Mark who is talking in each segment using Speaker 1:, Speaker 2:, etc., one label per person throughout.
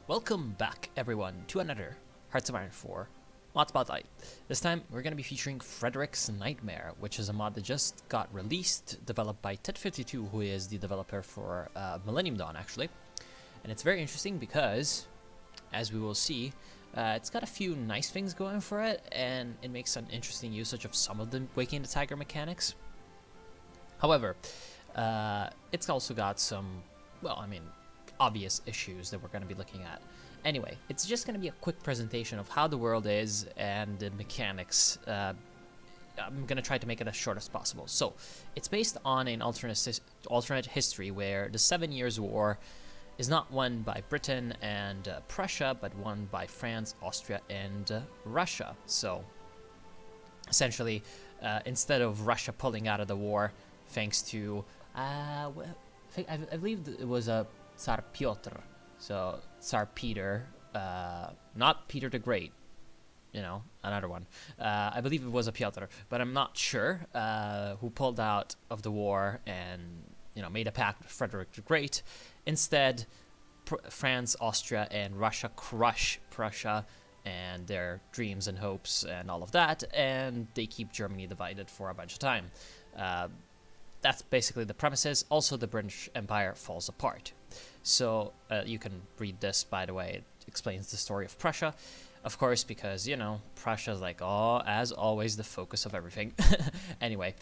Speaker 1: Welcome back, everyone, to another Hearts of Iron 4 mod spotlight. This time, we're going to be featuring Frederick's Nightmare, which is a mod that just got released, developed by Ted52, who is the developer for Millennium Dawn, actually. And it's very interesting because, as we will see, it's got a few nice things going for it, and it makes an interesting usage of some of the Waking the Tiger mechanics. However, it's also got some, well, I mean, obvious issues that we're going to be looking at. Anyway, it's just going to be a quick presentation of how the world is and the mechanics. I'm going to try to make it as short as possible. So, it's based on an alternate history where the 7 Years' War is not won by Britain and Prussia, but won by France, Austria, and Russia. So, essentially, instead of Russia pulling out of the war, thanks to, I believe it was a Tsar Piotr, so Tsar Peter, not Peter the Great, you know, another one. I believe it was a Piotr, but I'm not sure, who pulled out of the war and, you know, made a pact with Frederick the Great. Instead, France, Austria, and Russia crush Prussia and their dreams and hopes and all of that, and they keep Germany divided for a bunch of time. That's basically the premises. Also, the British Empire falls apart. So, you can read this, by the way. It explains the story of Prussia, of course, because, you know, Prussia's like, oh, as always, the focus of everything. Anyway,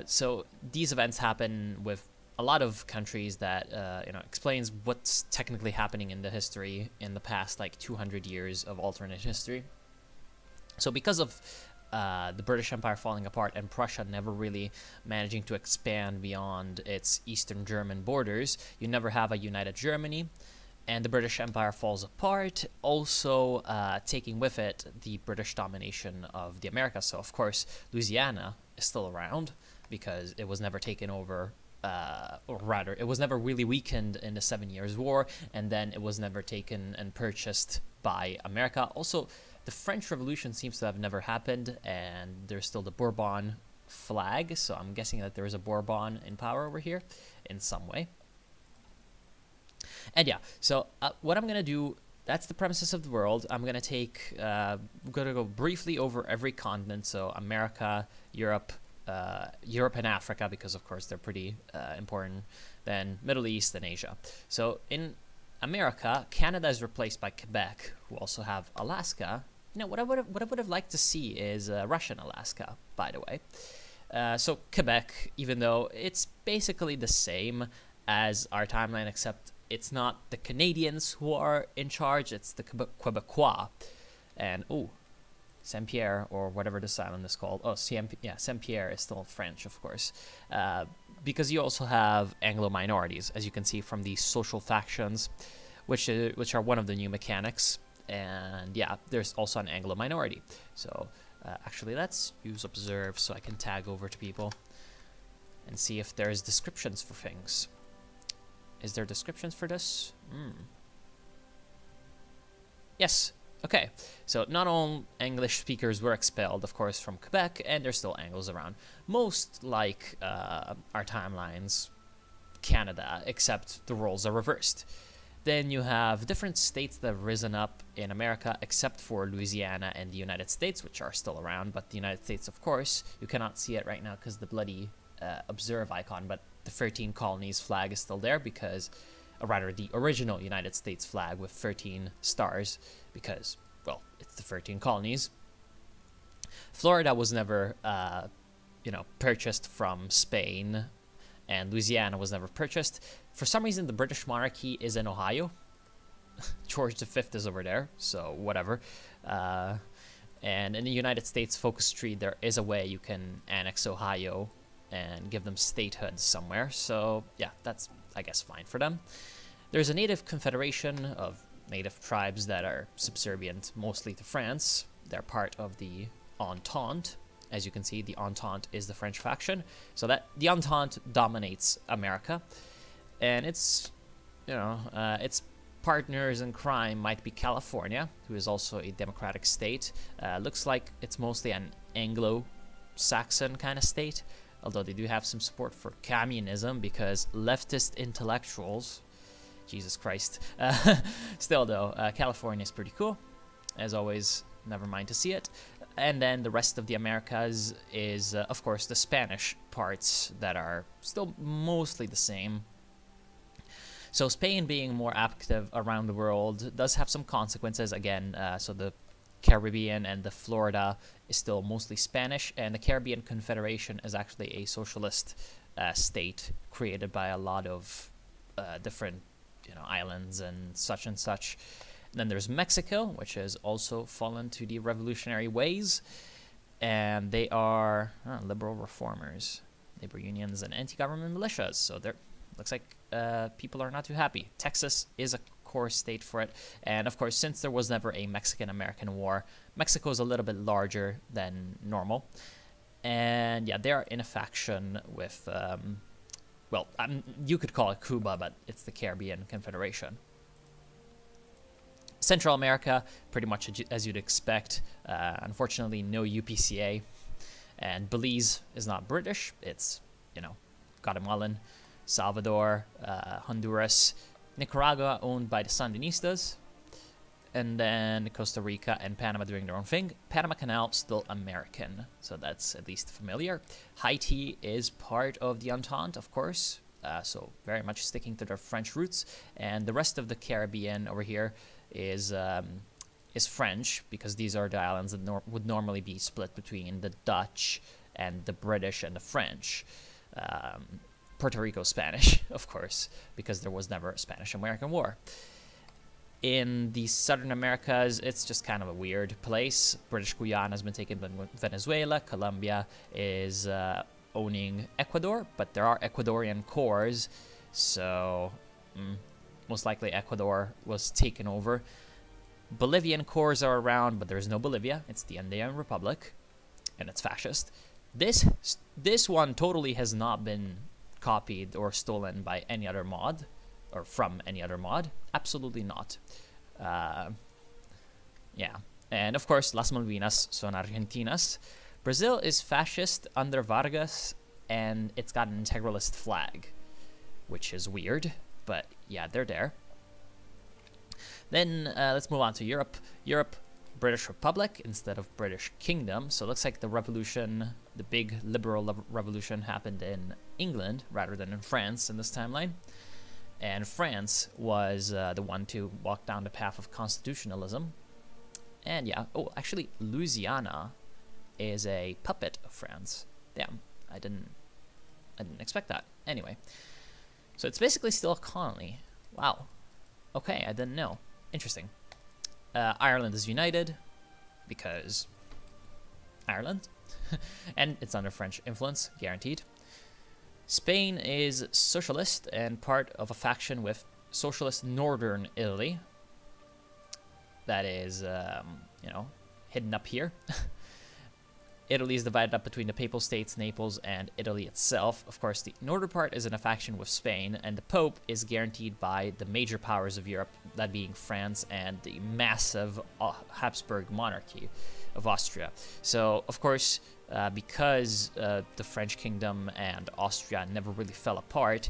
Speaker 1: so these events happen with a lot of countries that, you know, explains what's technically happening in the history in the past, like, 200 years of alternate history. So because of the British Empire falling apart and Prussia never really managing to expand beyond its Eastern German borders, you never have a united Germany, and the British Empire falls apart, also taking with it the British domination of the Americas. So, of course, Louisiana is still around because it was never taken over, or rather, it was never really weakened in the 7 Years' War, and then it was never taken and purchased by America. Also, the French Revolution seems to have never happened, and there's still the Bourbon flag, so I'm guessing that there is a Bourbon in power over here in some way. And yeah, so what I'm going to do, that's the premises of the world. I'm going to take, I'm going to go briefly over every continent, so America, Europe and Africa, because of course they're pretty important, then Middle East and Asia. So in America, Canada is replaced by Quebec, who also have Alaska. You know, what I would have liked to see is Russian Alaska, by the way. So Quebec, even though it's basically the same as our timeline, except it's not the Canadians who are in charge, it's the Quebecois. And, oh, Saint-Pierre, or whatever this island is called. Oh, Saint-Pierre is still French, of course. Because you also have Anglo minorities, as you can see from these social factions, which are one of the new mechanics. And yeah, there's also an Anglo minority. So actually, let's use observe so I can tag over to people and see if there's descriptions for things. Is there descriptions for this? Yes. Okay, so not all English speakers were expelled, of course, from Quebec, and there's still Anglos around. Most like our timelines, Canada, except the roles are reversed. Then you have different states that have risen up in America, except for Louisiana and the United States, which are still around. But the United States, of course, you cannot see it right now because the bloody observe icon, but the 13 colonies flag is still there because, or rather, the original United States flag with 13 stars, because, well, it's the 13 colonies. Florida was never, you know, purchased from Spain, and Louisiana was never purchased. For some reason, the British monarchy is in Ohio. George V is over there, so whatever. And in the United States focus tree, there is a way you can annex Ohio and give them statehood somewhere. So, yeah, that's, I guess, fine for them. There's a native confederation of native tribes that are subservient mostly to France. They're part of the Entente. As you can see, the Entente is the French faction. So that the Entente dominates America. And it's, you know, its partners in crime might be California, who is also a democratic state. Looks like it's mostly an Anglo-Saxon kind of state, although they do have some support for communism because leftist intellectuals Jesus Christ. Still, though, California is pretty cool. As always, never mind to see it. And then the rest of the Americas is, of course, the Spanish parts that are still mostly the same. So Spain being more active around the world does have some consequences. Again, so the Caribbean and the Florida is still mostly Spanish, and the Caribbean Confederation is actually a socialist state created by a lot of different, islands and such. And then there's Mexico, which has also fallen to the revolutionary ways, and they are liberal reformers, labor unions, and anti-government militias. So there looks like people are not too happy. Texas is a core state for it, and of course, since there was never a Mexican-American war, Mexico is a little bit larger than normal. And yeah, they are in a faction with, you could call it Cuba, but it's the Caribbean Confederation. Central America, pretty much as you'd expect. Unfortunately, no UPCA. And Belize is not British. It's, Guatemalan, Salvador, Honduras, Nicaragua owned by the Sandinistas. And then Costa Rica and Panama doing their own thing. Panama Canal, still American, so that's at least familiar. Haiti is part of the Entente, of course, so very much sticking to their French roots. And the rest of the Caribbean over here is French, because these are the islands that would normally be split between the Dutch and the British and the French. Puerto Rico, Spanish, of course, because there was never a Spanish-American War. In the Southern Americas, it's just kind of a weird place. British Guyana has been taken by Venezuela. Colombia is owning Ecuador, but there are Ecuadorian cores, so most likely Ecuador was taken over. Bolivian cores are around, but there's no Bolivia. It's the Andean Republic, and it's fascist. This one totally has not been copied or stolen by any other mod, or from any other mod. Absolutely not. Yeah. And of course, Las Malvinas son Argentinas. Brazil is fascist under Vargas, and it's got an integralist flag, which is weird, but yeah, they're there. Then let's move on to Europe. Europe, British Republic instead of British Kingdom. So it looks like the revolution, the big liberal revolution, happened in England rather than in France in this timeline. And France was the one to walk down the path of constitutionalism. And yeah, oh, actually, Louisiana is a puppet of France. Damn, I didn't expect that. Anyway, so it's basically still a colony. Wow. Okay, I didn't know. Interesting. Ireland is united because Ireland, and it's under French influence, guaranteed. Spain is socialist and part of a faction with socialist Northern Italy. That is, hidden up here. Italy is divided up between the Papal States, Naples, and Italy itself. Of course, the northern part is in a faction with Spain, and the Pope is guaranteed by the major powers of Europe, that being France and the massive Habsburg monarchy of Austria. So, of course, because the French kingdom and Austria never really fell apart,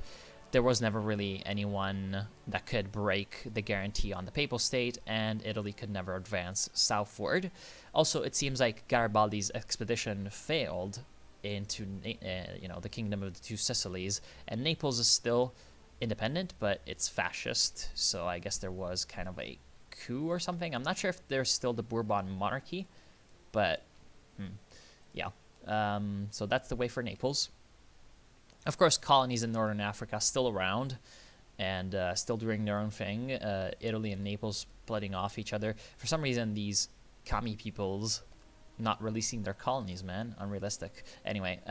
Speaker 1: there was never really anyone that could break the guarantee on the Papal State, and Italy could never advance southward. Also, it seems like Garibaldi's expedition failed into, the Kingdom of the Two Sicilies, and Naples is still independent, but it's fascist, so I guess there was kind of a coup or something. I'm not sure if there's still the Bourbon monarchy, but yeah. So that's the way for Naples. Of course, colonies in Northern Africa still around and still doing their own thing. Italy and Naples splitting off each other. For some reason, these commie peoples not releasing their colonies, man. Unrealistic. Anyway,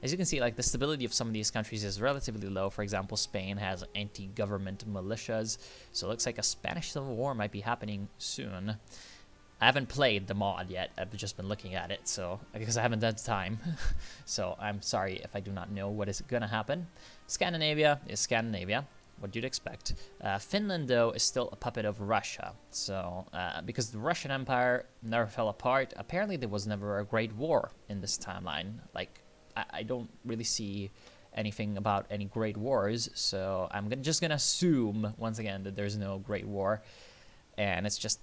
Speaker 1: as you can see, like, the stability of some of these countries is relatively low. For example, Spain has anti-government militias. So it looks like a Spanish Civil War might be happening soon. I haven't played the mod yet. I've just been looking at it, so because I haven't had time. So I'm sorry if I do not know what is going to happen. Scandinavia is Scandinavia. What you'd expect. Finland, though, is still a puppet of Russia. So because the Russian Empire never fell apart, apparently there was never a Great War in this timeline. Like, I don't really see anything about any great wars, so I'm just gonna assume once again that there's no great war, and it's just,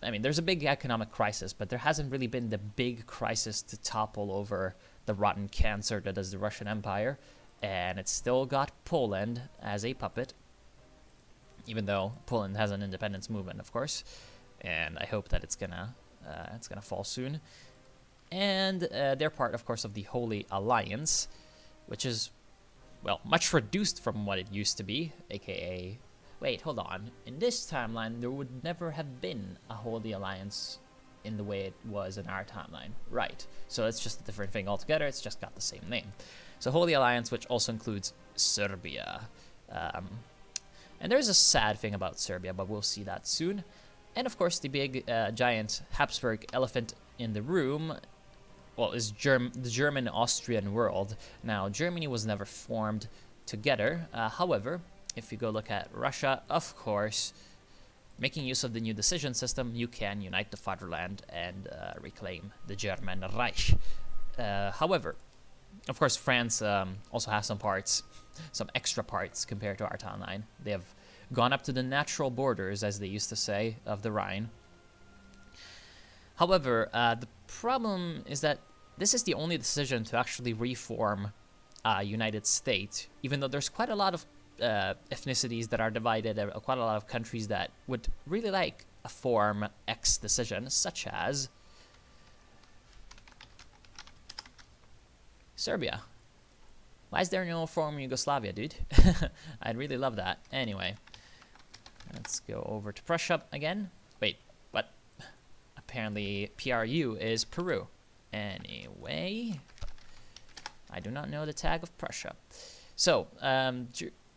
Speaker 1: I mean, there's a big economic crisis, but there hasn't really been the big crisis to topple over the rotten cancer that is the Russian Empire, and it's still got Poland as a puppet, even though Poland has an independence movement, of course, and I hope that it's gonna fall soon. And they're part, of course, of the Holy Alliance, which is, well, much reduced from what it used to be, aka... Wait, hold on. In this timeline, there would never have been a Holy Alliance in the way it was in our timeline. Right. So it's just a different thing altogether. It's just got the same name. So Holy Alliance, which also includes Serbia. And there's a sad thing about Serbia, but we'll see that soon. And of course, the big, giant Habsburg elephant in the room, well, is the German-Austrian world. Now, Germany was never formed together. However, if you go look at Russia, of course, making use of the new decision system, you can unite the fatherland and reclaim the German Reich. However, of course, France also has some parts, some extra parts compared to our timeline. They have gone up to the natural borders, as they used to say, of the Rhine. However, the problem is that this is the only decision to actually reform a United States, even though there's quite a lot of ethnicities that are divided, quite a lot of countries that would really like a Form X decision, such as Serbia. Why is there no Form Yugoslavia, dude? I'd really love that. Anyway, let's go over to Prussia again. Wait, what? Apparently PRU is Peru. Anyway, I do not know the tag of Prussia. So,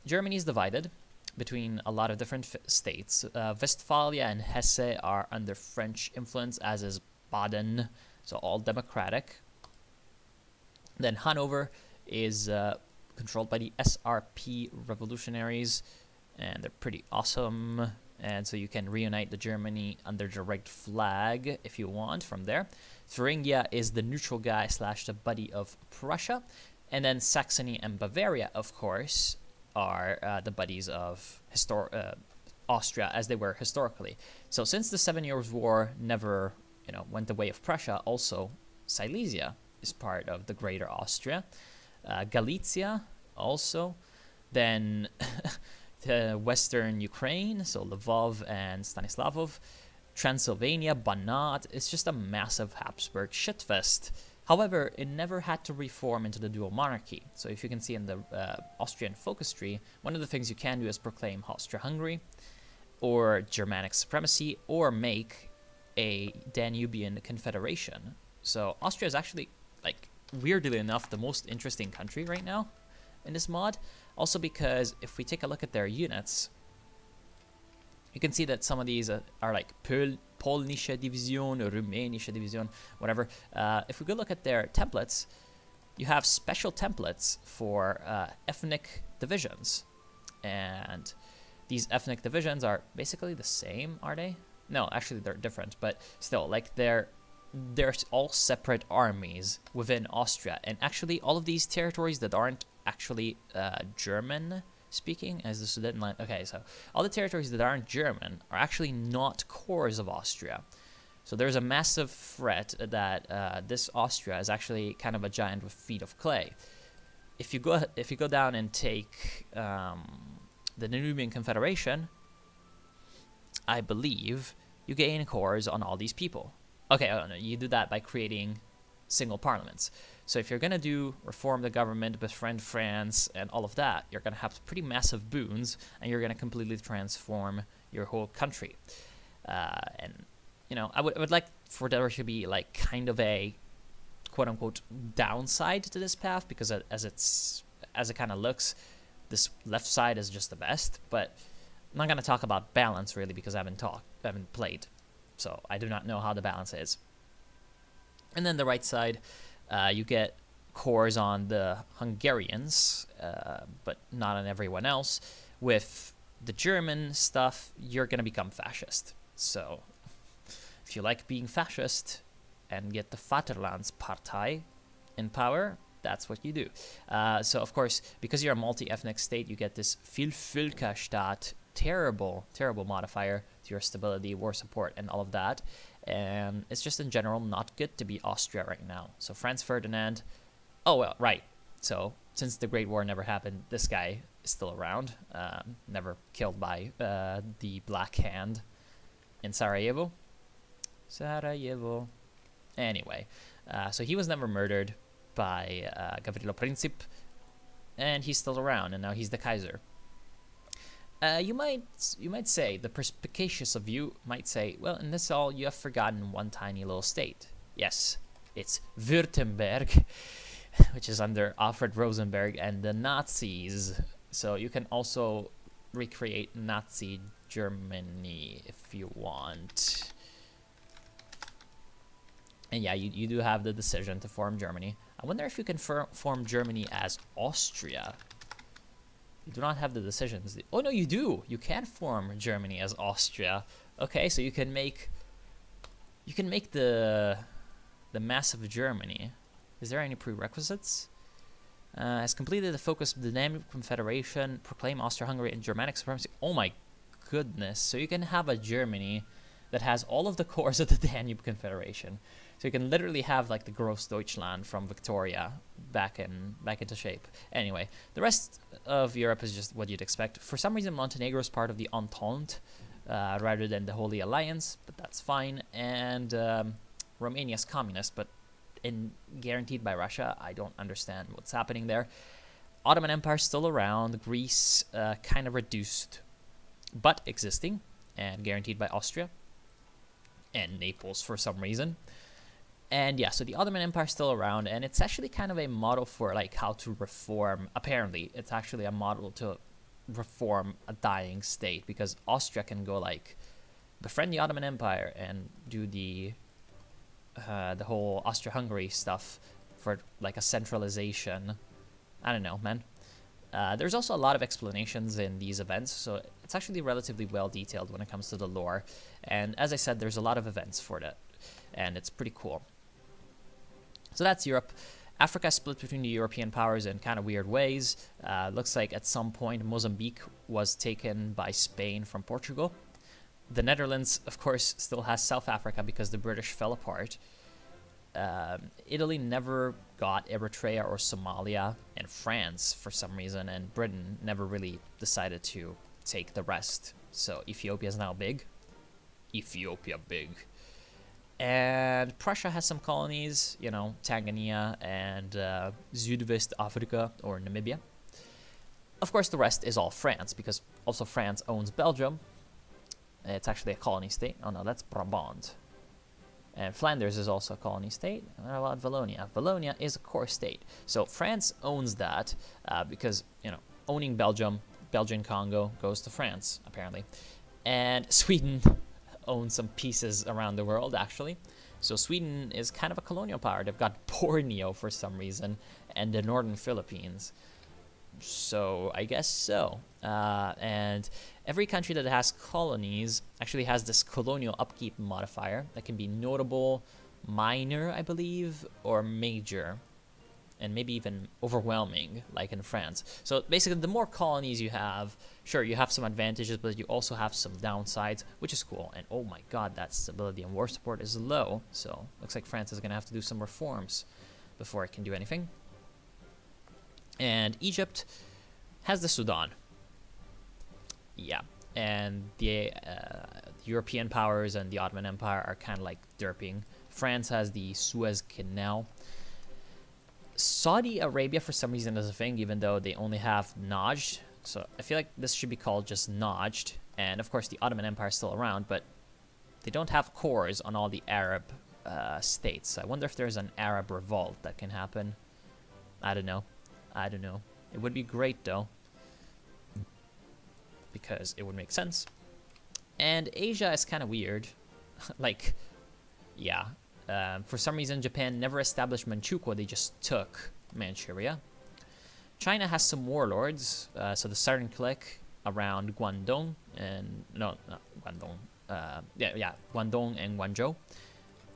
Speaker 1: Germany is divided between a lot of different states. Westphalia and Hesse are under French influence, as is Baden, so all democratic. Then Hanover is controlled by the SRP revolutionaries, and they're pretty awesome. And so you can reunite the Germany under the right flag if you want from there. Thuringia is the neutral guy / the buddy of Prussia. And then Saxony and Bavaria, of course, are the buddies of Austria, as they were historically. So since the 7 Years' War never, went the way of Prussia, also Silesia is part of the Greater Austria. Galicia also. Then the Western Ukraine, so Lvov and Stanislavov. Transylvania, Banat. It's just a massive Habsburg shitfest. However, it never had to reform into the dual monarchy. So if you can see in the Austrian focus tree, one of the things you can do is proclaim Austria-Hungary, or Germanic supremacy, or make a Danubian confederation. So Austria is actually, like, weirdly enough, the most interesting country right now in this mod. Also because if we take a look at their units, you can see that some of these are like Polnische Division or Rumänische Division, whatever. If we go look at their templates, you have special templates for ethnic divisions. And these ethnic divisions are basically the same, are they? No, actually they're different, but still, like they're all separate armies within Austria. And actually all of these territories that aren't actually German speaking, as the Sudetenland. Okay, so all the territories that aren't German are actually not cores of Austria. So there's a massive threat that this Austria is actually kind of a giant with feet of clay. If you go down and take the Danubian Confederation, I believe you gain cores on all these people. Okay, oh no, you do that by creating single parliaments. So if you're going to reform the government, befriend France, and all of that, you're going to have pretty massive boons, and you're going to completely transform your whole country. And, I would like for there to be, like, kind of a quote-unquote downside to this path, because as it kind of looks, this left side is just the best. But I'm not going to talk about balance, really, because I haven't played. So I do not know how the balance is. And then the right side, you get cores on the Hungarians, but not on everyone else. With the German stuff, you're going to become fascist. So if you like being fascist and get the Vaterlandspartei in power, that's what you do. So, of course, because you're a multi-ethnic state, you get this Vielvölkerstaat, terrible modifier to your stability, war support, and all of that. And it's just in general not good to be Austria right now. So Franz Ferdinand, oh well, right. So since the Great War never happened, this guy is still around, never killed by the Black Hand in Sarajevo. Anyway, so he was never murdered by Gavrilo Princip, and he's still around, and now he's the Kaiser. You might say, the perspicacious of you might say, well, in this all, you have forgotten one tiny little state. Yes, it's Württemberg, which is under Alfred Rosenberg and the Nazis. So you can also recreate Nazi Germany if you want. And yeah, you do have the decision to form Germany. I wonder if you can form Germany as Austria. You do not have the decisions. Oh no, you do. You can form Germany as Austria. Okay, so you can make the massive Germany. Is there any prerequisites? Has completed the focus of the Danube Confederation, proclaim Austria-Hungary and Germanic supremacy. Oh my goodness! So you can have a Germany that has all of the cores of the Danube Confederation. So you can literally have like the Großdeutschland from Victoria back into shape. Anyway, the rest of Europe is just what you'd expect. For some reason, Montenegro is part of the Entente rather than the Holy Alliance, but that's fine. And Romania's communist, but guaranteed by Russia. I don't understand what's happening there. Ottoman Empire still around. Greece kind of reduced, but existing and guaranteed by Austria and Naples for some reason. And yeah, so the Ottoman Empire is still around, and it's actually kind of a model for like how to reform. Apparently, it's actually a model to reform a dying state, because Austria can go like befriend the Ottoman Empire and do the whole Austria-Hungary stuff for like a centralization. I don't know, man. There's also a lot of explanations in these events, so it's actually relatively well detailed when it comes to the lore. And as I said, there's a lot of events for that, and it's pretty cool. So that's Europe. Africa split between the European powers in kind of weird ways. Looks like at some point Mozambique was taken by Spain from Portugal. The Netherlands, of course, still has South Africa because the British fell apart. Italy never got Eritrea or Somalia, and France for some reason, and Britain never really decided to take the rest. So Ethiopia is now big. Ethiopia big. And Prussia has some colonies, you know, Tanzania and Zuidwest Africa or Namibia. Of course, the rest is all France, because also France owns Belgium. It's actually a colony state. Oh no, that's Brabant. And Flanders is also a colony state. What about Wallonia? Wallonia is a core state. So France owns that because, you know, owning Belgium, Belgian Congo goes to France, apparently. And Sweden owns some pieces around the world, actually. So Sweden is kind of a colonial power. They've got Borneo for some reason and the northern Philippines. So I guess so. And every country that has colonies actually has this colonial upkeep modifier that can be notable, minor, I believe, or major, and maybe even overwhelming, like in France. So basically, the more colonies you have, sure, you have some advantages, but you also have some downsides, which is cool. And oh my god, that stability and war support is low. So looks like France is going to have to do some reforms before it can do anything. And Egypt has the Sudan. Yeah, and the European powers and the Ottoman Empire are kind of like derping. France has the Suez Canal. Saudi Arabia, for some reason, is a thing, even though they only have Najd. So I feel like this should be called just Najd. And of course, the Ottoman Empire is still around, but they don't have cores on all the Arab states. I wonder if there's an Arab revolt that can happen. I don't know. I don't know. It would be great, though, because it would make sense. And Asia is kind of weird. Like, yeah. For some reason, Japan never established Manchukuo. They just took Manchuria. China has some warlords. So the southern clique around Guangdong and... No, not Guangdong. Yeah, Guangdong and Guangzhou.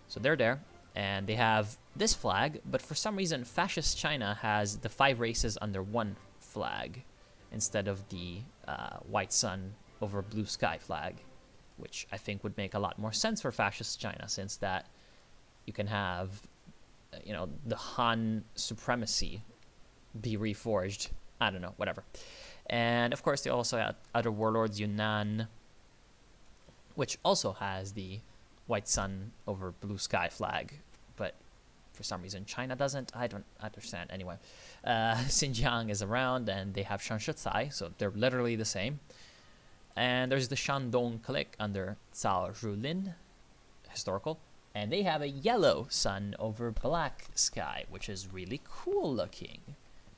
Speaker 1: So they're there. and they have this flag, but for some reason Fascist China has the 5 races under one flag instead of the white sun over blue sky flag, which I think would make a lot more sense for Fascist China, since that you can have the Han supremacy be reforged. I don't know, whatever. And of course they also had other warlords, Yunnan, which also has the white sun over blue sky flag, but for some reason China doesn't. I don't understand. Anyway, Xinjiang is around, and they have Shanshicai, so they're literally the same. And there's the Shandong clique under Cao Zhulin, historical, and they have a yellow sun over black sky, which is really cool looking.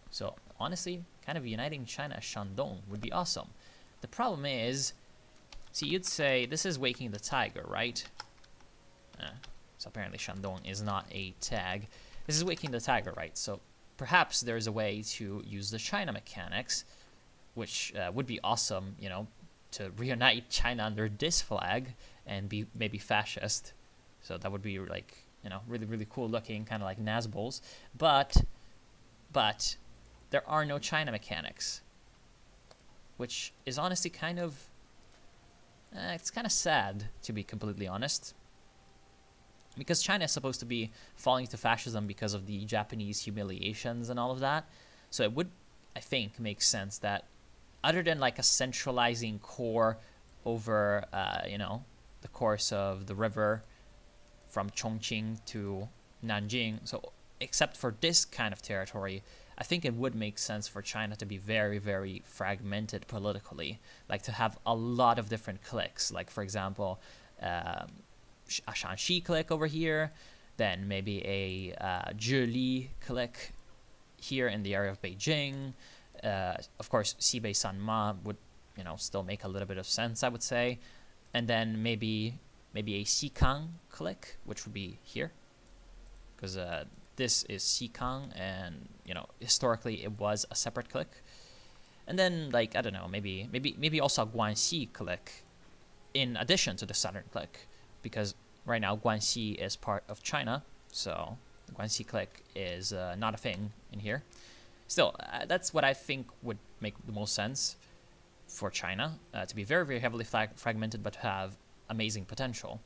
Speaker 1: So honestly, kind of uniting China as Shandong would be awesome. The problem is, see, you'd say this is Waking the Tiger, right? So apparently Shandong is not a tag. This is Waking the Tiger, right? So perhaps there's a way to use the China mechanics, which would be awesome, to reunite China under this flag and be maybe fascist. So that would be like, really, really cool looking, kind of like Nazbols. But there are no China mechanics, which is honestly kind of, it's kind of sad, to be completely honest. Because China is supposed to be falling to fascism because of the Japanese humiliations and all of that. So it would, I think, make sense that other than like a centralizing core over, the course of the river from Chongqing to Nanjing, so except for this kind of territory, I think it would make sense for China to be very, very fragmented politically, like to have a lot of different cliques, like for example, a Shanxi clique over here, then maybe a Zhili clique here in the area of Beijing. Of course, Xibei Sanma would, still make a little bit of sense, I would say, and then maybe a Xikang clique, which would be here, because this is Xikang, and historically it was a separate clique. And then, like, I don't know, maybe also a Guanxi clique in addition to the southern clique, because right now Guanxi is part of China, so the Guanxi clique is not a thing in here. Still, that's what I think would make the most sense for China, to be very, very heavily fragmented, but to have amazing potential.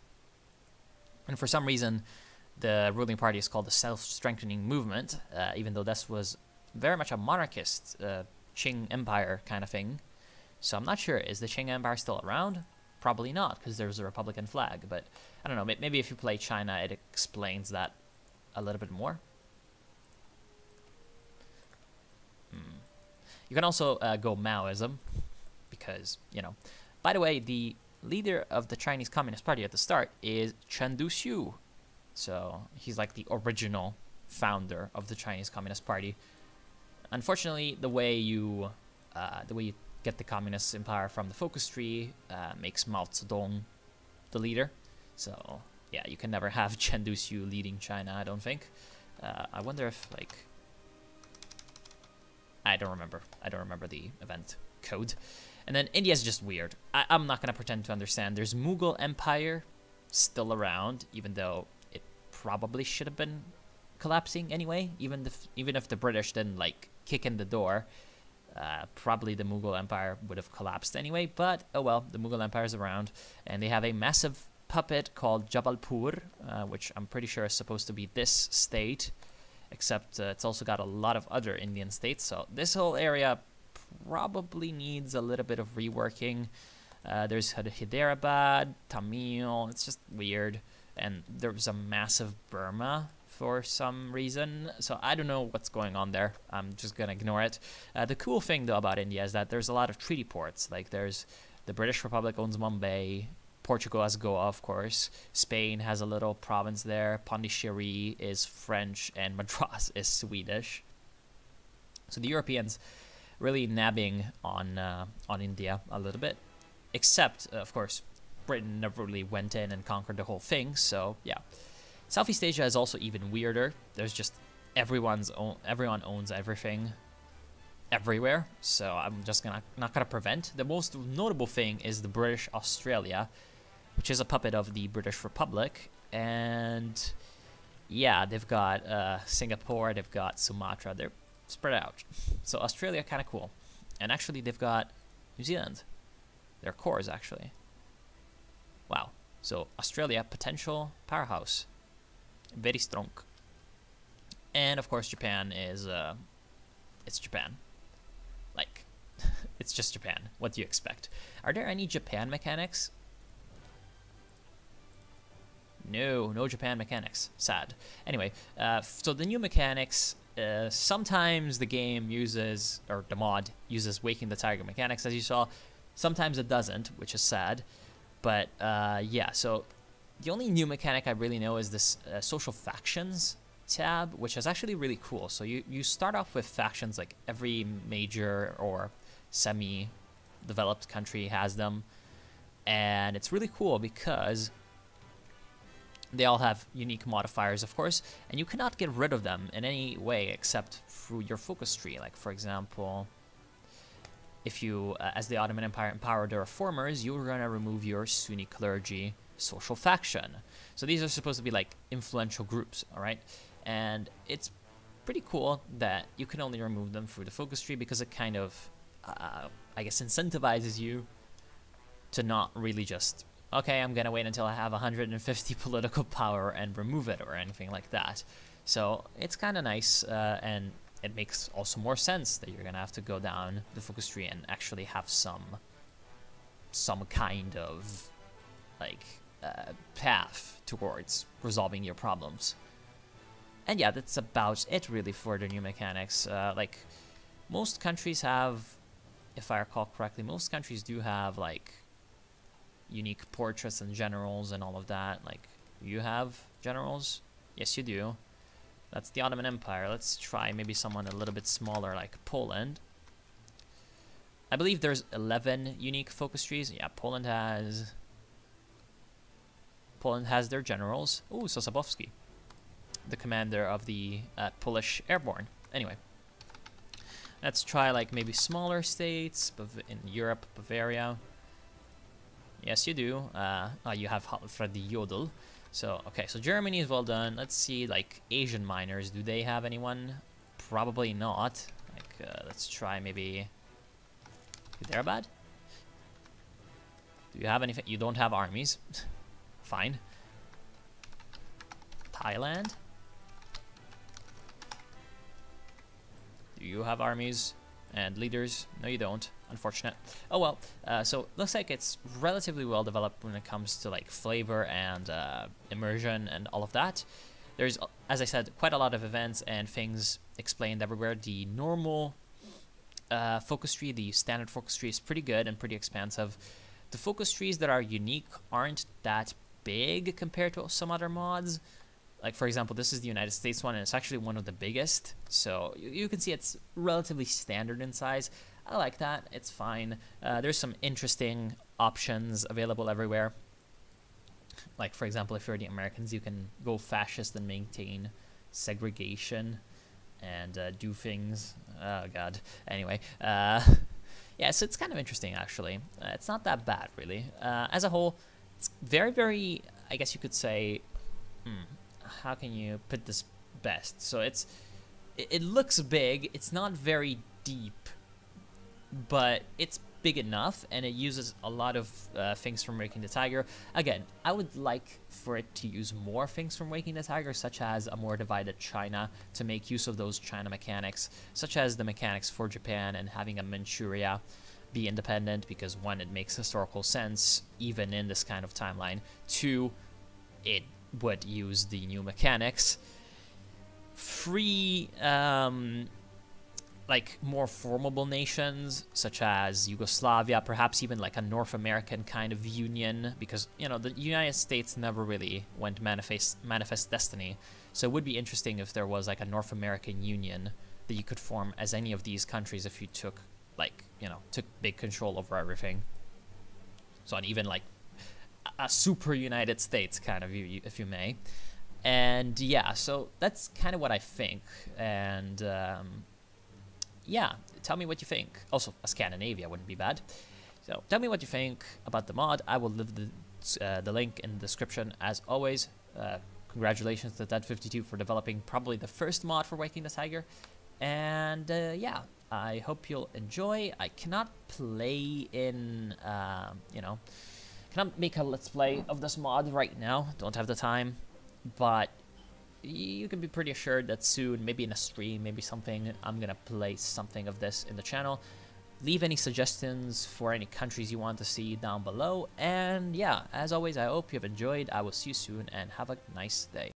Speaker 1: And for some reason, the ruling party is called the Self-Strengthening Movement, even though this was very much a monarchist Qing Empire kind of thing. So I'm not sure, is the Qing Empire still around? Probably not, because there's a Republican flag, but I don't know, maybe if you play China, it explains that a little bit more. You can also go Maoism, because, by the way, the leader of the Chinese Communist Party at the start is Chen Duxiu. So he's like the original founder of the Chinese Communist Party. Unfortunately, the way you get the Communist Empire from the focus tree makes Mao Zedong the leader. So yeah, you can never have Chen Duxiu leading China, I don't think. I wonder if, like, I don't remember the event code. And then India is just weird. I'm not gonna pretend to understand. There's Mughal Empire still around, even though it probably should have been collapsing anyway. Even if the British didn't like kick in the door, probably the Mughal Empire would have collapsed anyway. But oh well, the Mughal Empire is around, and they have a massive puppet called Jabalpur, which I'm pretty sure is supposed to be this state, except it's also got a lot of other Indian states. So this whole area probably needs a little bit of reworking. There's Hyderabad, Tamil, it's just weird. And there's a massive Burma for some reason. So I don't know what's going on there. I'm just going to ignore it. The cool thing, though, about India is that there's a lot of treaty ports. Like, there's the British Republic owns Mumbai. Portugal has Goa, of course. Spain has a little province there. Pondicherry is French, and Madras is Swedish. So the Europeans really nabbing on India a little bit, except of course Britain never really went in and conquered the whole thing. So yeah, Southeast Asia is also even weirder. There's just everyone owns everything everywhere. So I'm just not gonna prevent. The most notable thing is the British Australia, which is a puppet of the British Republic, and yeah, they've got Singapore, they've got Sumatra. They're spread out. So Australia, kind of cool. And actually, they've got New Zealand. Their cores, actually. Wow. So Australia, potential powerhouse. Very strong. And of course, Japan is, it's Japan. Like, it's just Japan. What do you expect? Are there any Japan mechanics? No, no Japan mechanics. Sad. Anyway, so the new mechanics, sometimes the game uses, or the mod uses Waking the Tiger mechanics, as you saw. Sometimes it doesn't, which is sad. But, yeah, so the only new mechanic I really know is this social factions tab, which is actually really cool. So you start off with factions, like every major or semi-developed country has them. And it's really cool because they all have unique modifiers, of course, and you cannot get rid of them in any way except through your focus tree. Like, for example, if you, as the Ottoman Empire, empower the reformers, you're going to remove your Sunni clergy social faction. So these are supposed to be like influential groups, all right? And it's pretty cool that you can only remove them through the focus tree because it kind of, I guess, incentivizes you to not really just, okay, I'm going to wait until I have 150 political power and remove it or anything like that. So it's kind of nice, and it makes also more sense that you're going to have to go down the focus tree and actually have some kind of, like, path towards resolving your problems. And yeah, that's about it really for the new mechanics. Like, most countries have, if I recall correctly, most countries do have, like, unique portraits and generals and all of that. Like, you have generals? Yes, you do. That's the Ottoman Empire. Let's try maybe someone a little bit smaller, like Poland. I believe there's 11 unique focus trees. Yeah, Poland has their generals. Ooh, Sosabowski, the commander of the Polish Airborne. Anyway, let's try like maybe smaller states in Europe, Bavaria. Yes, you do. You have Freddy Jodl. So, okay, so Germany is well done. Let's see, like, Asian miners. Do they have anyone? Probably not. Like, let's try maybe Hyderabad? Do you have anything? You don't have armies. Fine. Thailand? Do you have armies and leaders? No, you don't. Unfortunate. Oh well. So looks like it's relatively well developed when it comes to like flavor and immersion and all of that. There's, as I said, quite a lot of events and things explained everywhere. The normal focus tree, the standard focus tree, is pretty good and pretty expansive. The focus trees that are unique aren't that big compared to some other mods. Like, for example, this is the United States one, and it's actually one of the biggest. So you can see it's relatively standard in size. I like that. It's fine. There's some interesting options available everywhere. Like, for example, if you're the Americans, you can go fascist and maintain segregation and do things. Oh, God. Anyway, yeah, so it's kind of interesting, actually. It's not that bad, really. As a whole, it's very, very, I guess you could say, how can you put this best? So it looks big. It's not very deep, but it's big enough, and it uses a lot of things from Waking the Tiger. Again, I would like for it to use more things from Waking the Tiger, such as a more divided China, to make use of those China mechanics, such as the mechanics for Japan and having a Manchuria be independent, because one, it makes historical sense, even in this kind of timeline. Two, it would use the new mechanics. Three, like more formable nations such as Yugoslavia, perhaps even like a North American kind of union, because, you know, the United States never really went manifest destiny. So it would be interesting if there was like a North American union that you could form as any of these countries if you took, like, you know, took big control over everything. So, and even like a super United States kind of, if you may. And yeah, so that's kind of what I think. And yeah, tell me what you think. Also, Scandinavia wouldn't be bad. So tell me what you think about the mod. I will leave the link in the description as always. congratulations to Dead52 for developing probably the first mod for Waking the Tiger. And yeah, I hope you'll enjoy. I cannot play in, cannot make a let's play of this mod right now. Don't have the time, but you can be pretty assured that soon, maybe in a stream, maybe something, I'm gonna play something of this in the channel. Leave any suggestions for any countries you want to see down below. And yeah, as always, I hope you've enjoyed. I will see you soon and have a nice day.